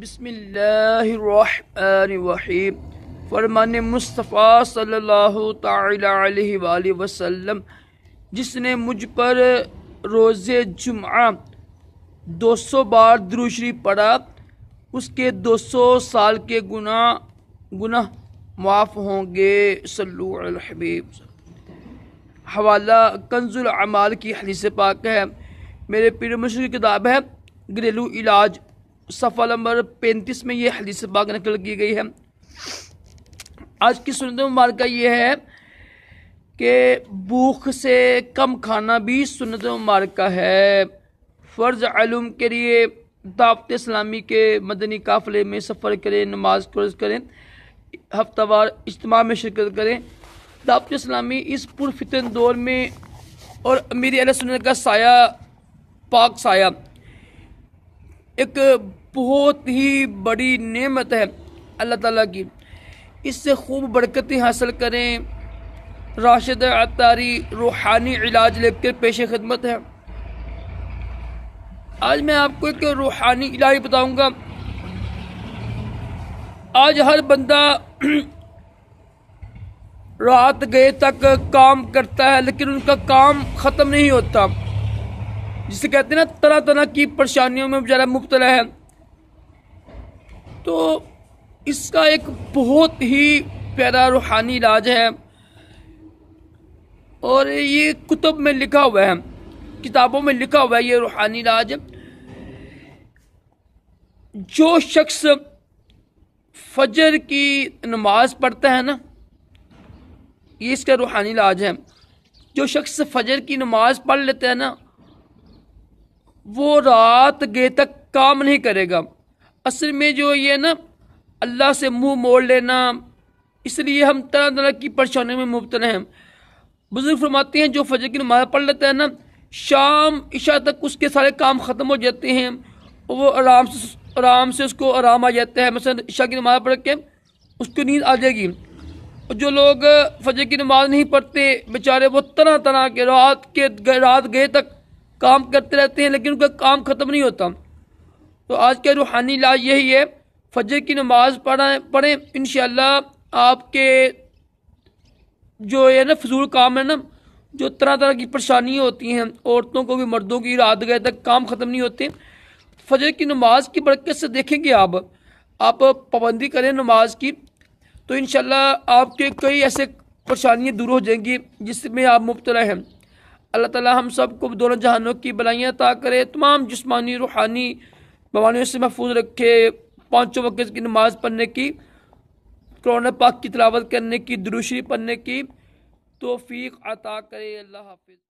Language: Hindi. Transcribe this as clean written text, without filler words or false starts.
बिस्मिल्लाहिर्रहमानिर्रहीम। फरमान मुस्तफ़ा सल्लल्लाहु ताला अलैहि वसल्लम, जिसने मुझ पर रोज़े जुम्आ 200 बार दुरूद शरीफ पढ़ा, उसके 200 साल के गुनाह माफ़ होंगे। सल्लु अल हबीब। हवाला कंजुल अमाल की हदीस पाक है। मेरे पीर मुर्शिद की किताब है घरेलू इलाज, सफ़ा नंबर 35 में ये हदीस पाक नकल की गई है। आज की सुन्नत मुबारक ये है कि भूख से कम खाना भी सुन्नत मुबारक है। फ़र्ज़ इल्म के लिए दावत इस्लामी के मदनी काफ़िले में सफ़र करें, नमाज फ़र्ज़ करें, हफ्तावार इज्तिमा में शिरकत करें। दावत इस्लामी इस पुरफितन दौर में और मेरी अहले सुन्नत का साया, पाक साया, एक बहुत ही बड़ी नेमत है अल्लाह ताला की। इससे खूब बरकतें हासिल करें। राशिद अत्तारी रूहानी इलाज लेकर पेश खिदमत है। आज मैं आपको एक रूहानी इलाज बताऊंगा। आज हर बंदा रात गए तक काम करता है, लेकिन उनका काम ख़त्म नहीं होता। जिसे कहते हैं ना, तरह तरह की परेशानियों में बेचारा मुब्तला है। तो इसका एक बहुत ही प्यारा रूहानी इलाज है और ये कुतुब में लिखा हुआ है, किताबों में लिखा हुआ है। ये रूहानी इलाज, जो शख्स फजर की नमाज पढ़ता है ना, ये इसका रूहानी इलाज है। जो शख्स फजर की नमाज पढ़ लेता है ना, वो रात गए तक काम नहीं करेगा। असल में जो ये ना, अल्लाह से मुंह मोड़ लेना, इसलिए हम तरह तरह की परेशानियों में मुब्तला हैं। बुजुर्ग फरमाते हैं, जो फजर की नमाज पढ़ लेता है ना, शाम इशा तक उसके सारे काम ख़त्म हो जाते हैं और वो आराम से उसको आराम आ जाता है। मसलन इशा की नमाज पढ़ के उसको नींद आ जाएगी। और जो लोग फजर की नमाज नहीं पढ़ते बेचारे, वो तरह तरह के रात गए तक काम करते रहते हैं, लेकिन उनका काम ख़त्म नहीं होता। तो आज का रूहानी इलाज यही है, फजर की नमाज पढ़ें। इंशाअल्लाह आपके जो है ना फजूल काम है ना, जो तरह तरह की परेशानियाँ होती हैं, औरतों को भी मर्दों की, रात गए तक काम ख़त्म नहीं होते। फजर की नमाज की बरकत से देखेंगे आप पाबंदी करें नमाज की, तो इंशाअल्लाह आपके कई ऐसे परेशानियाँ दूर हो जाएंगी जिसमें आप मुब्तला हैं। अल्लाह ताला हम सब को दोनों जहानों की भलाइयाँ अता करे, तमाम जिस्मानी रूहानी बीमारियों से महफूज रखे। 5 वक्त की नमाज पढ़ने की, कुरान पाक की तिलावत करने की, दुरूद शरीफ पढ़ने की तौफीक अता करे। अल्लाह हाफिज़।